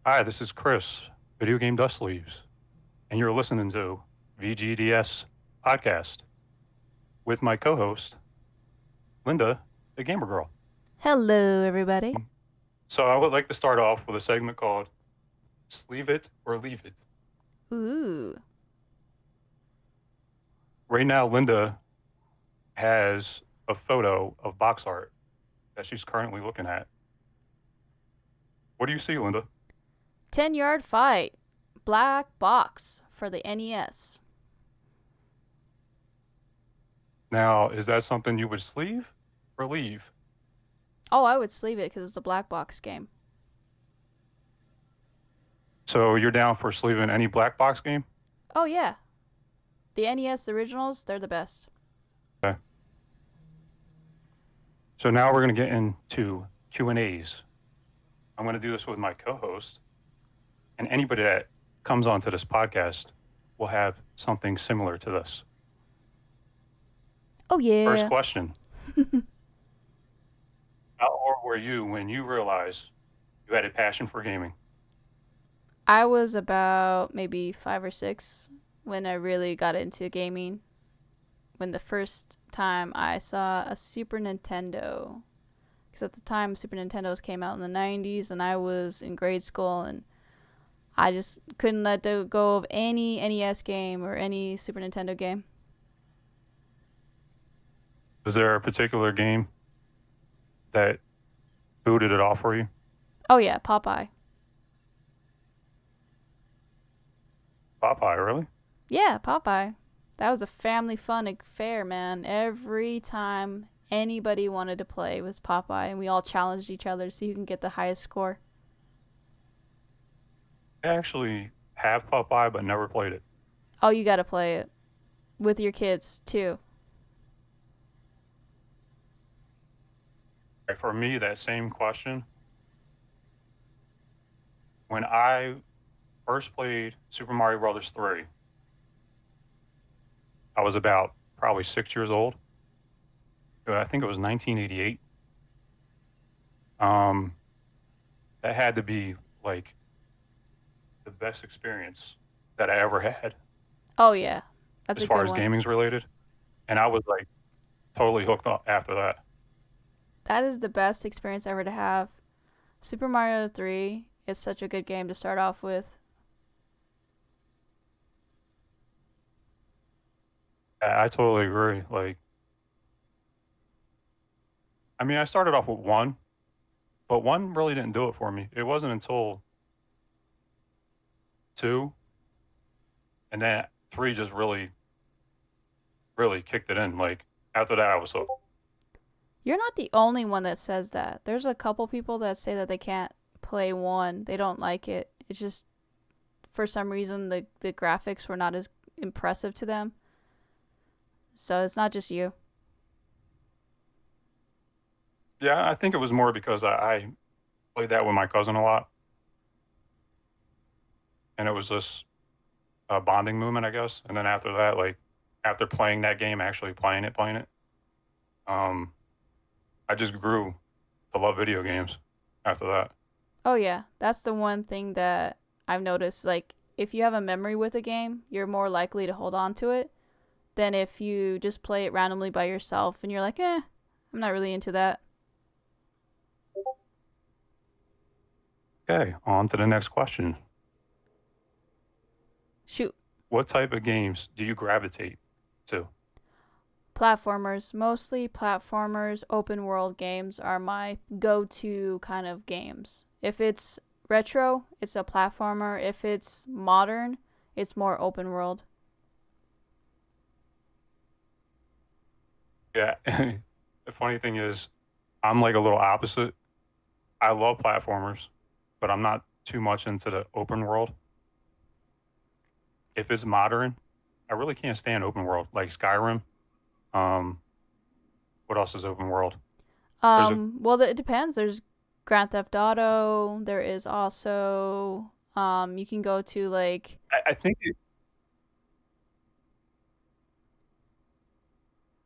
Hi, this is Chris, Video Game Dust Leaves, and you're listening to VGDS podcast with my co-host, Linda, the Gamer Girl. Hello, everybody. So I would like to start off with a segment called Sleeve It or Leave It. Ooh. Right now, Linda has a photo of box art that she's currently looking at. What do you see, Linda? 10-yard fight. Black box for the NES. Now, is that something you would sleeve or leave? Oh, I would sleeve it because it's a black box game. So you're down for sleeving any black box game? Oh, yeah. The NES originals, they're the best. Okay. So now we're going to get into Q&As. I'm going to do this with my co-host, and anybody that comes onto this podcast will have something similar to this. Oh, First yeah. question. How old were you when you realized you had a passion for gaming? I was about maybe 5 or 6 when I really got into gaming. When the first time I saw a Super Nintendo. Because at the time, Super Nintendos came out in the 90s, and I was in grade school, and I just couldn't let go of any NES game or any Super Nintendo game. Is there a particular game that booted it off for you? Oh yeah, Popeye. Popeye, really? Yeah, Popeye. That was a family fun affair, man. Every time anybody wanted to play was Popeye, and we all challenged each other to see who can get the highest score. I actually have Popeye, but never played it. Oh, you gotta play it with your kids too. For me, that same question, when I first played Super Mario Brothers 3, I was about probably 6 years old. I think it was 1988. Um, that had to be like the best experience that I ever had Oh yeah, that's as a far good as one. gaming's related. And I was like totally hooked up after that. That is the best experience ever to have. Super Mario 3 is such a good game to start off with. I totally agree. Like, I mean, I started off with one, but one really didn't do it for me. It wasn't until two, and then three just really, really kicked it in. Like, after that, I was hooked. You're not the only one that says that. There's a couple people that say that they can't play one. They don't like it. It's just for some reason the graphics were not as impressive to them. So it's not just you. Yeah, I think it was more because I played that with my cousin a lot, and it was just a bonding moment, I guess. And then after that, like after playing that game, actually playing it, um, I just grew to love video games after that. Oh yeah, that's the one thing that I've noticed. Like if you have a memory with a game, you're more likely to hold on to it than if you just play it randomly by yourself and you're like, I'm not really into that. Okay, on to the next question. Shoot. What type of games do you gravitate to? Platformers, mostly platformers, open world games are my go to kind of games. If it's retro, it's a platformer. If it's modern, it's more open world. Yeah, the funny thing is, I'm like a little opposite. I love platformers, but I'm not too much into the open world. If it's modern, I really can't stand open world like Skyrim. Um, what else is open world? There's a, Well, it depends. There's Grand Theft Auto. There is also, you can go to like,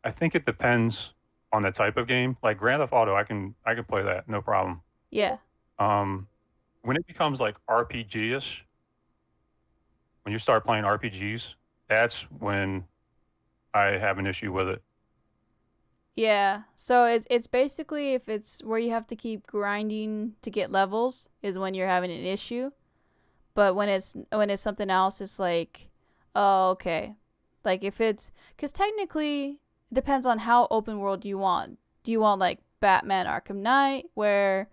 I think it depends on the type of game. Like Grand Theft Auto, I can play that no problem. yeah. Um, when it becomes like RPG-ish, when you start playing RPGs, that's when I have an issue with it. Yeah. So it's basically if it's where you have to keep grinding to get levels is when you're having an issue. But when it's something else, it's like, oh, okay. Like if it's because technically it depends on how open world you want. Do you want like Batman Arkham Knight where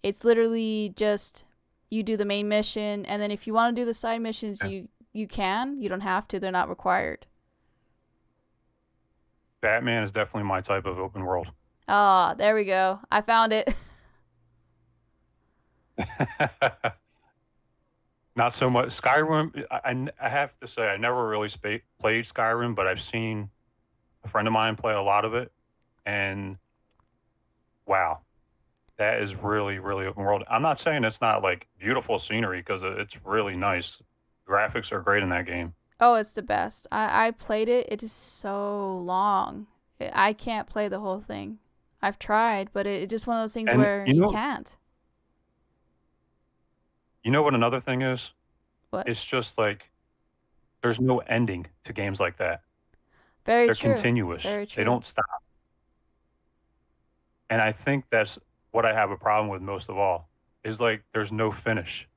it's literally just you do the main mission and then if you want to do the side missions Yeah. you can. You don't have to. They're not required. Batman is definitely my type of open world. Ah, there we go. I found it. Not so much Skyrim. I have to say I never really played Skyrim, but I've seen a friend of mine play a lot of it, and wow, that is really really open world. I'm not saying it's not like beautiful scenery because it's really nice. Graphics are great in that game. Oh, it's the best. I played it. It is so long. I can't play the whole thing. I've tried, but it's just one of those things And where you can't. you know what another thing is? What? It's just like there's no ending to games like that. Very They're true. continuous. Very They true. don't stop. And I think that's what I have a problem with most of all is like there's no finish.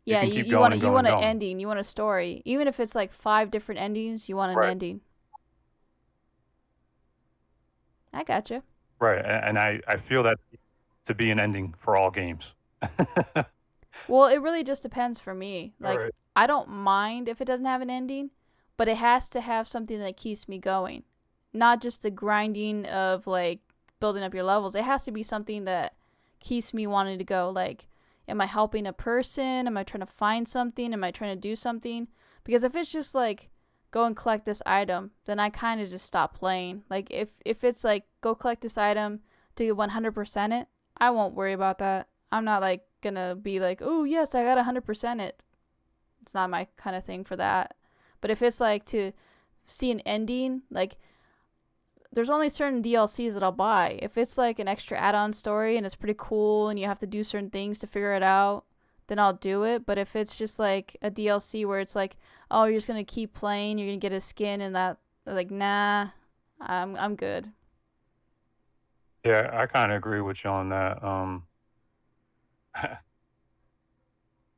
You Yeah, can you, keep you going want and you going and want an going. ending. You want a story. Even if it's like five different endings, you want an Right. ending. I gotcha. Right. And I feel that to be an ending for all games. Well, it really just depends for me. All Like right. I don't mind if it doesn't have an ending, but it has to have something that keeps me going. Not just the grinding of like building up your levels. It has to be something that keeps me wanting to go. Like, am I helping a person? Am I trying to find something? Am I trying to do something? Because if it's just like go and collect this item, then I kind of just stop playing. Like if it's like go collect this item to 100% it, I won't worry about that. I'm not like gonna be like, oh yes, I got 100% it. It's not my kind of thing for that. But if it's like to see an ending, like there's only certain DLCs that I'll buy. If it's like an extra add-on story and it's pretty cool and you have to do certain things to figure it out, then I'll do it. But if it's just like a DLC where it's like, oh, you're just gonna keep playing, you're gonna get a skin and that, like, nah, I'm good. Yeah, I kind of agree with you on that.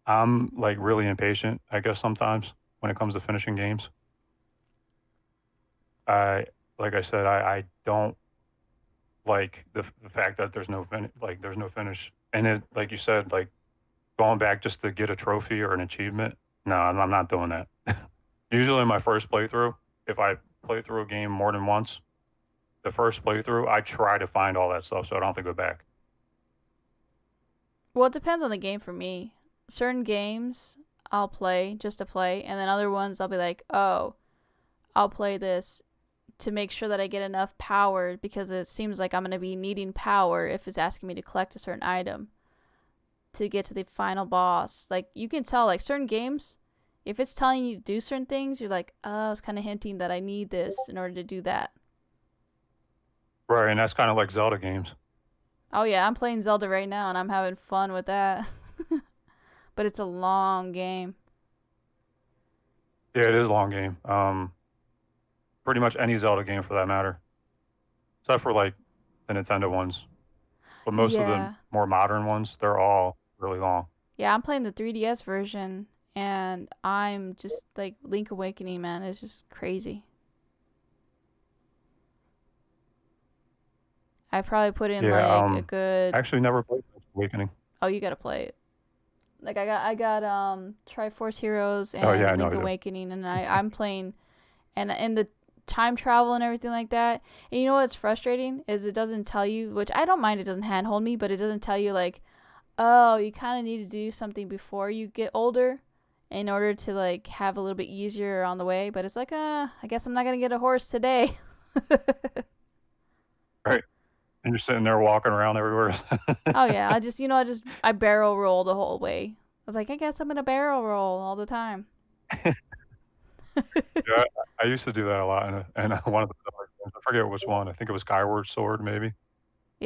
I'm like really impatient, I guess sometimes when it comes to finishing games. I like I said, I don't like the fact that there's no finish. And it like you said, like going back just to get a trophy or an achievement. No, I'm not doing that. Usually my first playthrough, if I play through a game more than once, the first playthrough, I try to find all that stuff so I don't have to go back. Well, it depends on the game for me. Certain games I'll play just to play, and then other ones I'll be like, oh, I'll play this to make sure that I get enough power because it seems like I'm going to be needing power if it's asking me to collect a certain item to get to the final boss. Like you can tell like certain games if it's telling you to do certain things, you're like, "Oh, it's kind of hinting that I need this in order to do that." Right, and that's kind of like Zelda games. Oh yeah, I'm playing Zelda right now and I'm having fun with that. But it's a long game. Yeah, it is a long game. Pretty much any Zelda game for that matter, except for like the Nintendo ones. But most of the Yeah. more modern ones, they're all really long. Yeah, I'm playing the 3DS version and I'm just like Link Awakening, man. It's just crazy. I probably put in Yeah, like a I good. actually never played Link's Awakening. Oh, you gotta play it. Like I got Triforce Heroes Oh yeah, and I know Link I do. Awakening, and I'm playing and in the time travel and everything like that. And you know what's frustrating is it doesn't tell you, which I don't mind. It doesn't handhold me, but it doesn't tell you like, oh, you kind of need to do something before you get older in order to like have a little bit easier on the way. But it's like, I guess I'm not gonna get a horse today. Right, and you're sitting there walking around everywhere. Oh yeah, I barrel roll the whole way. I was like, I guess I'm gonna barrel roll all the time. Yeah, I used to do that a lot in one of the Zelda games. I forget which one. I think it was Skyward Sword, maybe.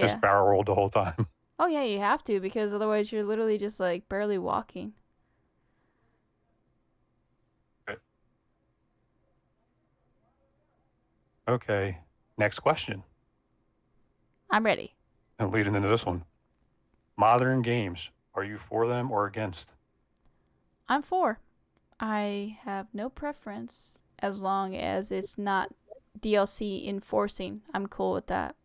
Just Yeah. barrel rolled the whole time. Oh yeah, you have to because otherwise you're literally just like barely walking. Okay. Next question. I'm ready. And leading into this one. Modern games. Are you for them or against? I'm for. I have no preference as long as it's not DLC enforcing. I'm cool with that.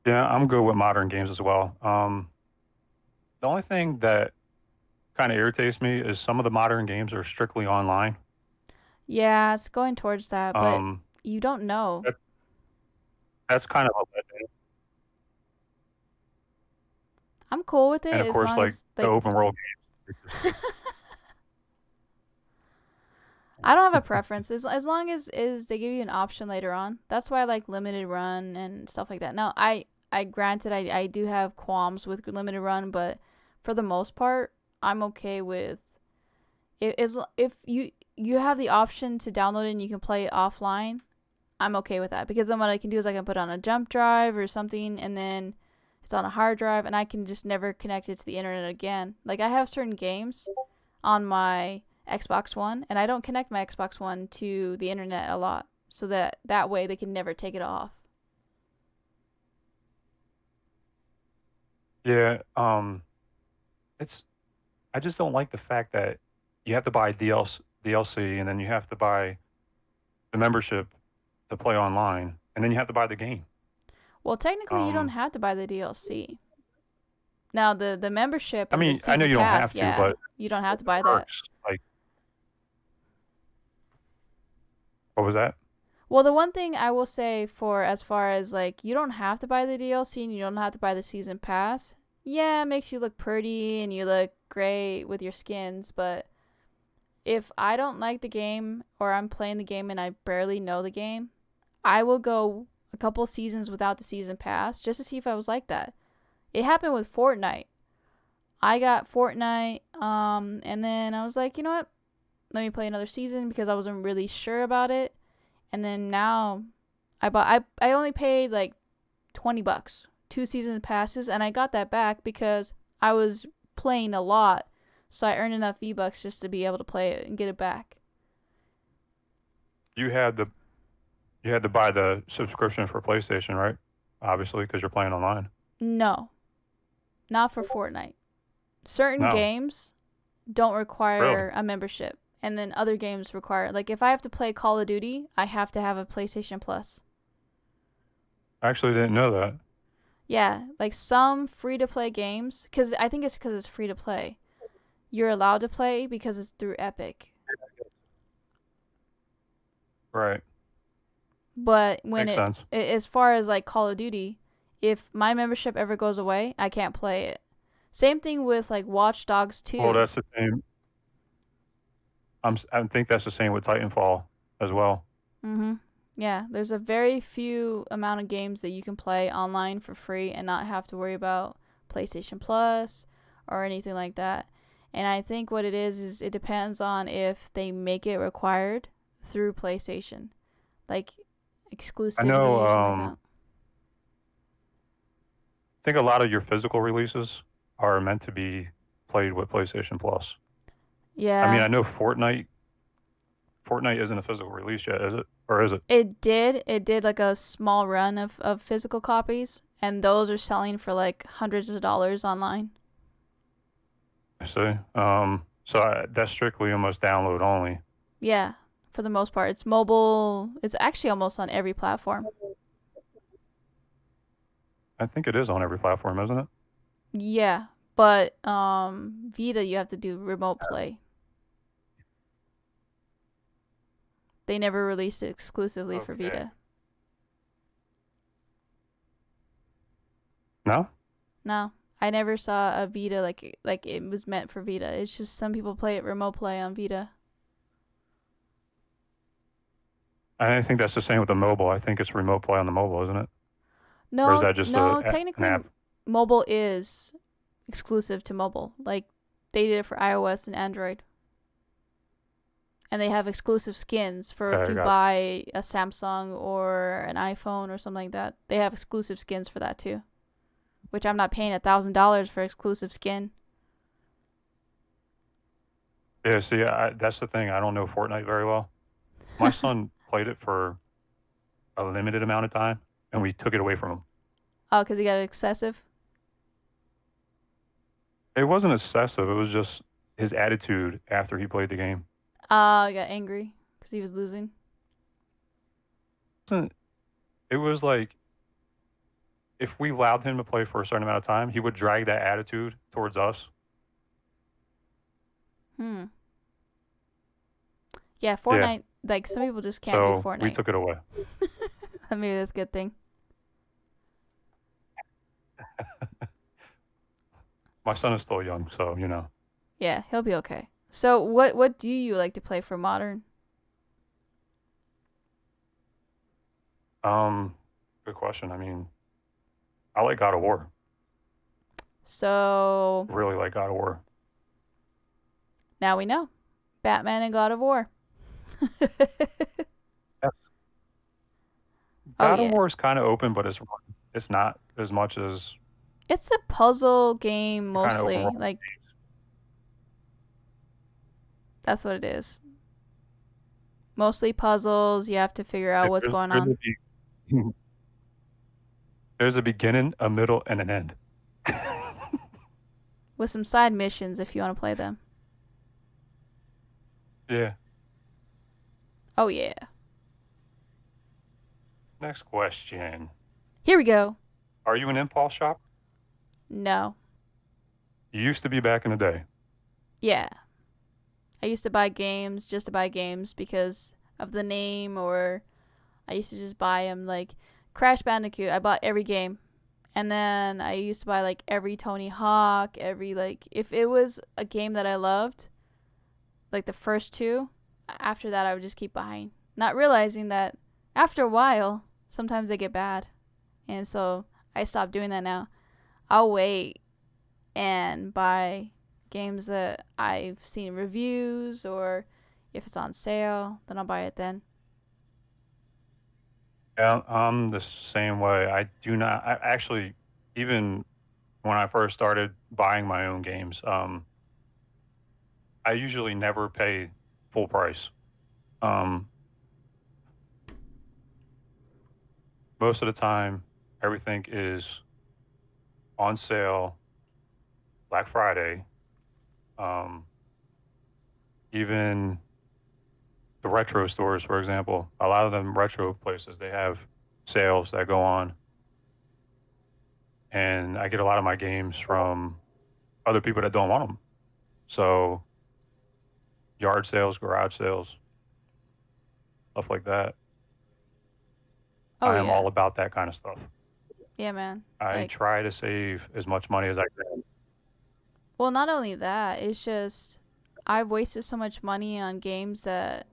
Yeah, I'm good with modern games as well. The only thing that kind of irritates me is some of the modern games are strictly online. Yeah, it's going towards that, but Um, you don't know. that, that's kind of a letdown. I'm cool with And it of as course, long like as the like open world games, are just like, I don't have a preference as long as is they give you an option later on. That's why I like limited run and stuff like that. Now, I granted I do have qualms with limited run, but for the most part, I'm okay with if you have the option to download it and you can play it offline. I'm okay with that because then what I can do is I can put it on a jump drive or something and then it's on a hard drive and I can just never connect it to the internet again. Like I have certain games on my Xbox One and I don't connect my Xbox One to the internet a lot so that way they can never take it off. yeah. It's I just don't like the fact that you have to buy DLC and then you have to buy the membership to play online, and then you have to buy the game. Well, technically you don't Um, have to buy the DLC. Now the membership I and the mean, I know season you don't pass, have to, yeah, but you don't have to buy that. perks like what was that? Well, the one thing I will say for as far as like you don't have to buy the DLC and you don't have to buy the season pass. Yeah, it makes you look pretty and you look great with your skins, but if I don't like the game or I'm playing the game and I barely know the game, I will go a couple seasons without the season pass just to see if I was like that. It happened with Fortnite. I got Fortnite and then I was like, "You know what? Let me play another season because I wasn't really sure about it." And then now I only paid like $20, 2 season passes, and I got that back because I was playing a lot, so I earned enough V-Bucks just to be able to play it and get it back. You had the you had to buy the subscription for PlayStation, right? Obviously, because you're playing online. No, not for Fortnite. Certain No, games don't really. require a membership, and then other games require. Like if I have to play Call of Duty, I have to have a PlayStation Plus. I actually didn't know that. Yeah, like some free to play games, because I think it's because it's free to play. You're allowed to play because it's through Epic. Right, But when makes sense. as far as like Call of Duty, if my membership ever goes away, I can't play it. Same thing with like Watch Dogs Well, 2. that's the same. I think that's the same with Titanfall as well. Mhm. Yeah, there's a very few amount of games that you can play online for free and not have to worry about PlayStation Plus or anything like that. And I think what it is it depends on if they make it required through PlayStation, like I know. exclusivity or something like that. I think a lot of your physical releases are meant to be played with PlayStation Plus. I mean, Yeah, I know Fortnite isn't a physical release yet, is it? Or is it? it did. It did like a small run of physical copies, and those are selling for like hundreds of dollars online. I see. That's strictly almost download only. Yeah, for the most part, it's mobile. It's actually almost on every platform. I think it is on every platform, isn't it? Yeah, but Vita you have to do remote play. They never released it exclusively for Okay. Vita. No, No, I never saw a Vita like it was meant for Vita. It's just some people play it remote play on Vita. I think that's the same with the mobile. I think it's remote play on the mobile, isn't it? Or is No, that just no, an technically app? mobile is exclusive to mobile. Like they did it for iOS and Android. and they have exclusive skins for if Okay, I you got. buy a Samsung or an iPhone or something like that. They have exclusive skins for that too, which I'm not paying $1,000 for exclusive skin. Yeah, see, that's the thing. I don't know Fortnite very well. My son played it for a limited amount of time, and we took it away from him. Oh, because he got excessive. It wasn't excessive. It was just his attitude after he played the game. He got angry because he was losing. It was like if we allowed him to play for a certain amount of time, he would drag that attitude towards us. Hmm. Yeah, Yeah. Fortnite. Like some people just can't do So we Fortnite. took it away. Maybe that's a good thing. My son is still young, so Yeah, he'll be okay. So what do you like to play for modern? Um, good question. I mean, I like God of War. So Really like God of War. now we know. Batman and God of War. Yes. Oh God of yeah. War is kind of open, but it's not as much as It's a puzzle game the kind of open mostly. world. Like that's what it is. Mostly puzzles. You have to figure out what's going There's on there's a beginning, a middle, and an end. with some side missions if you want to play them. Yeah. Oh yeah. Next question. Here we go. Are you an impulse shopper? No. You used to be back in the day. Yeah. I used to buy games just to buy games because of the name, or I used to just buy them like Crash Bandicoot. I bought every game. And then I used to buy like every Tony Hawk, every like if it was a game that I loved, like the first two, after that I would just keep buying. Not realizing that after a while, sometimes they get bad. And so I stopped doing that now. I'll wait and buy games that I've seen reviews, or if it's on sale, then I'll buy it then. Yeah, I'm the same way. I do not. I actually, even when I first started buying my own games, I usually never pay full price. Um, Most of the time, everything is on sale, Black Friday. Um, Even the retro stores, for example, a lot of them retro places, they have sales that go on, and I get a lot of my games from other people that don't want them. So yard sales, garage sales, stuff like that. Oh I am yeah. all about that kind of stuff. Yeah, man. I Like, try to save as much money as I can. well, not only that, it's just I've wasted so much money on games that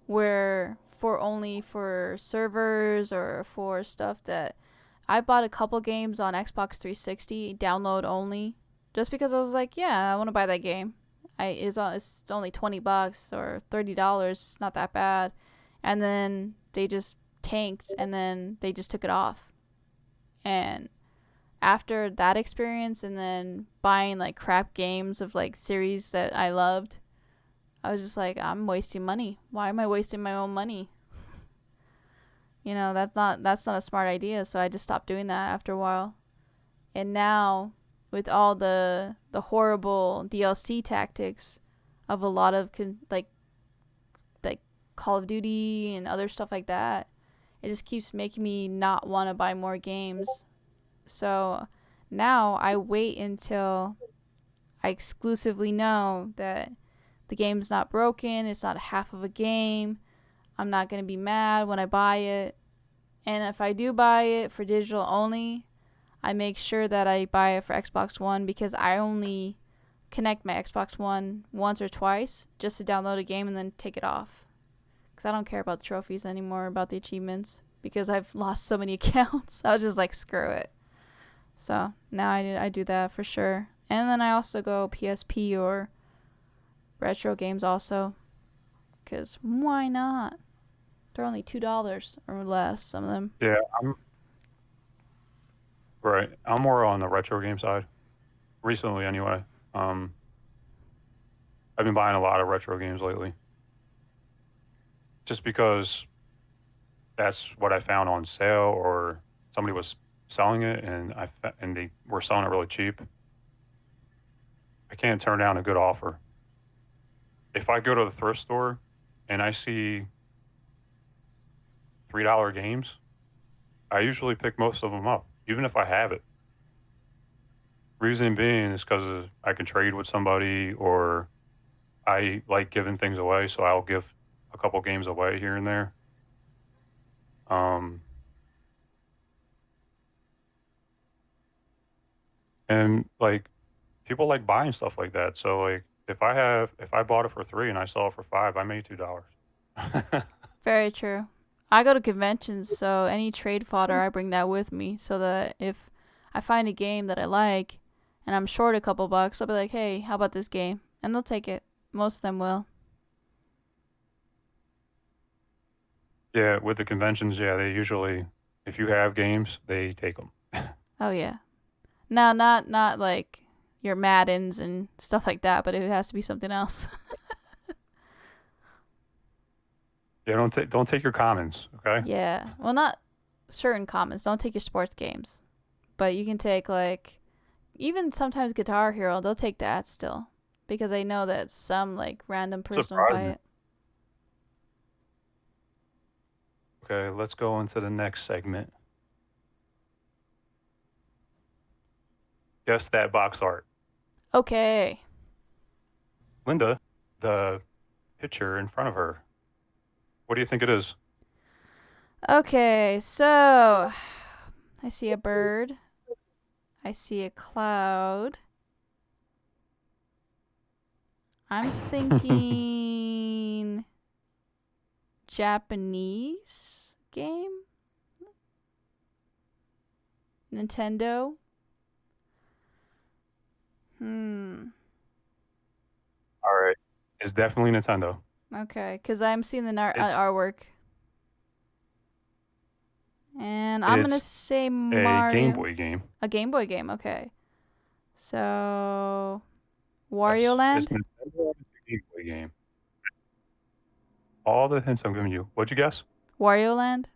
were for only for servers or for stuff that I bought a couple games on Xbox 360 download only just because I was like, yeah, I want to buy that game. It's only $20 or $30. It's not that bad. And then they just tanked and then they just took it off. And after that experience and then buying like crap games of like series that I loved, I was just like, I'm wasting money. Why am I wasting my own money? That's not a smart idea. So I just stopped doing that after a while. And now, with all the horrible DLC tactics of a lot of like Call of Duty and other stuff like that, it just keeps making me not want to buy more games. So now I wait until I exclusively know that the game's not broken, it's not half of a game. I'm not going to be mad when I buy it. And if I do buy it for digital only, I make sure that I buy it for Xbox One because I only connect my Xbox One once or twice just to download a game and then take it off. Because I don't care about the trophies anymore, about the achievements, because I've lost so many accounts. I was just like, screw it. So now I do that for sure. And then I also go PSP or retro games also. because why not? They're only $2 or less, some of them. Yeah, I'm right. I'm more on the retro game side recently, anyway. Um, I've been buying a lot of retro games lately, just because that's what I found on sale, or somebody was selling it, and and they were selling it really cheap. I can't turn down a good offer. If I go to the thrift store and I see $3 games, I usually pick most of them up, even if I have it. Reason being is because I can trade with somebody, or I like giving things away, so I'll give a couple games away here and there. Um, and like people like buying stuff like that. So like if I bought it for 3 and I saw it for 5, I made $2. Very true. I go to conventions, so any trade fodder, I bring that with me so that if I find a game that I like and I'm short a couple bucks, I'll be like, hey, how about this game? And they'll take it. Most of them will. Yeah, with the conventions, yeah, they usually, if you have games, they take them. Oh, yeah. Now, not like your Maddens and stuff like that, but it has to be something else. Yeah, don't take your commons, okay? Yeah. Well, not certain commons. Don't take your sports games. But you can take, like, even sometimes Guitar Hero, they'll take that still. Because they know that some, like, random person will buy Surprising. it. Okay, let's go into the next segment. Guess that box art. Okay. Linda, the picture in front of her. What do you think it is? Okay, so I see a bird. I see a cloud. I'm thinking Japanese game? Nintendo? Hmm. All right. It's definitely Nintendo. Okay, because I'm seeing the It's artwork. And I'm gonna it's say a Game Mario. Boy game. A Game Boy game, okay. So, Wario Yes, it's Land? Nintendo. It's a Game Boy game. All the hints I'm giving you. What'd you guess? Wario Land?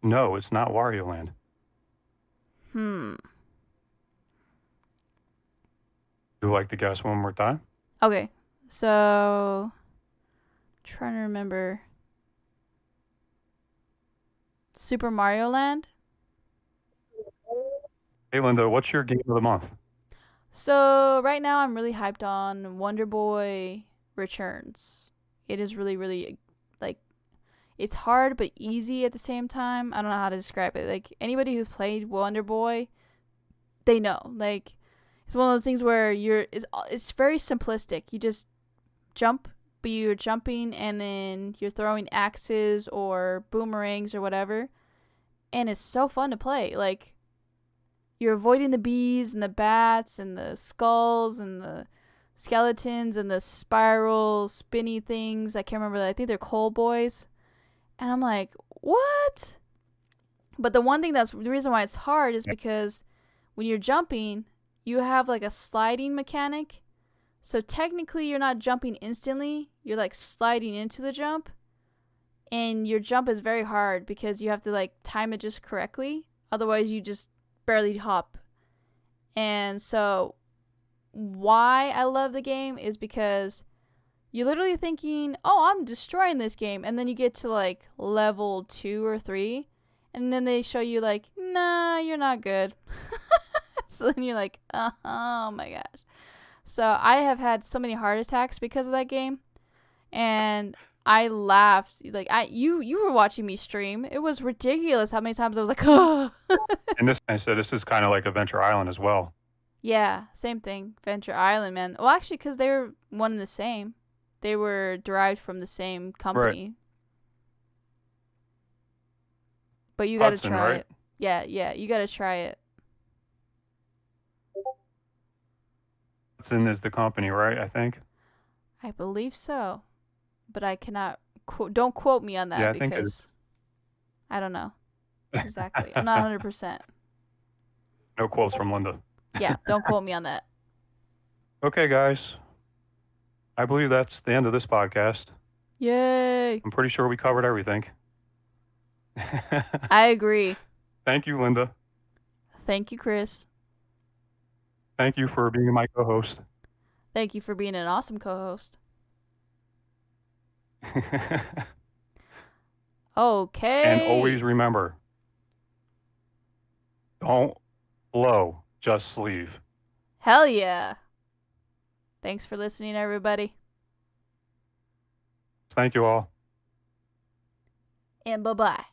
No, it's not Wario Land. Hmm. Would you like to guess one more time? Okay, so, trying to remember. Super Mario Land? Hey, Linda, what's your game of the month? So right now I'm really hyped on Wonder Boy Returns. It is really, really like it's hard but easy at the same time. I don't know how to describe it. Like anybody who's played Wonder Boy, they know. Like it's one of those things where it's very simplistic. You just jump, but you're jumping and then you're throwing axes or boomerangs or whatever. And it's so fun to play. Like you're avoiding the bees and the bats and the skulls and the skeletons and the spiral spinny things. I can't remember that. I think they're coal boys. And I'm like, what? But the one thing that's the reason why it's hard is because when you're jumping, you have like a sliding mechanic. So technically you're not jumping instantly. You're like sliding into the jump. And your jump is very hard because you have to like time it just correctly. Otherwise you just barely hop. And so why I love the game is because you're literally thinking, oh, I'm destroying this game. And then you get to like level 2 or 3. And then they show you like, nah, you're not good. So then you're like, oh my gosh. So I have had so many heart attacks because of that game. And I laughed. Like you were watching me stream. It was ridiculous how many times I was like, oh. And I said this is kind of like Adventure Island as well. Yeah, same thing. Venture Island, man. Well, actually, because they were one and the same. They were derived from the same Right. company. But you gotta Hudson, try right? it. Yeah, you gotta try it. Hudson is the company, right? I think. I believe so, but I cannot. Don't quote me on that Yeah, I think because I don't know exactly. I'm not 100%. no quotes from Linda. Yeah, don't quote me on that. Okay, guys. I believe that's the end of this podcast. Yay! I'm pretty sure we covered everything. I agree. Thank you, Linda. Thank you, Chris. Thank you for being my co-host. Thank you for being an awesome co-host. Okay. And always remember, don't blow, just sleeve. Hell yeah. Thanks for listening, everybody. Thank you all. And bye-bye.